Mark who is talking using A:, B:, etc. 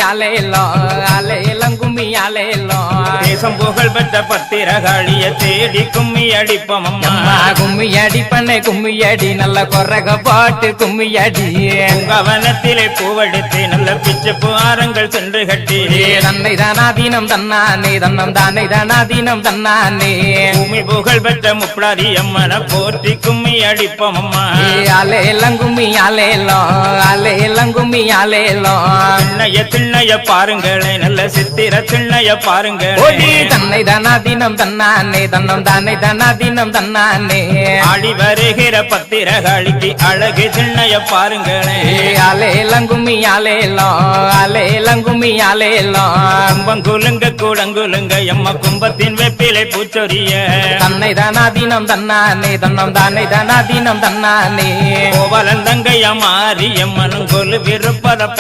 A: ஆலேலோ ஆலேலம் கும்மி ஆலேலோ
B: தேசம் புகழ் பெற்ற பத்திரகாளிய தேடி கும்மி அடிப்போம் அம்மா
A: கும்மி அடி பண்ணை கும்மி அடி நல்ல கொரக பாட்டு கும்மி அடி
B: கவனத்திலே பூவெடுத்து நல்ல பிச்சு புகாரங்கள் சென்று கட்டி
A: தன்னை தானாதீனம் தன்னானே தன்னம் தானே தானாதீனம் தன்னானே
B: பூமி புகழ் பெற்ற முப்படாதி அம்மனை போற்றி கும்மி அடிப்போம் அம்மா
A: ஆலேலம் கும்மி ஆலேலோ ஆலேலம் கும்மி ஆலேலோ
B: திண்ணைய பாருங்களே நல்ல சித்திர திண்ணைய பாருங்களே
A: தன்னை தானாதீனம் தன்னானே தன்னம் தானே தானாதீனம் தன்னானே
B: ஆடி வருகிற பத்திரகாளிக்கு அழகு திண்ணைய பாருங்களே
A: ஆலேலம் கும்மி ஆலேலோ ஆலேலம் கும்மி ஆலேலோ
B: கும்பங்குலுங்க கூடங்குலுங்க எம்ம கும்பத்தின் வெப்பிலை பூச்சொரிய
A: தன்னை தானாதீனம் தன்னானே தன்னம் தானே தானாதீனம் தன்னானே
B: கோவலந்தங்கைய மாறி எம்மனும் கொலு விருப்பத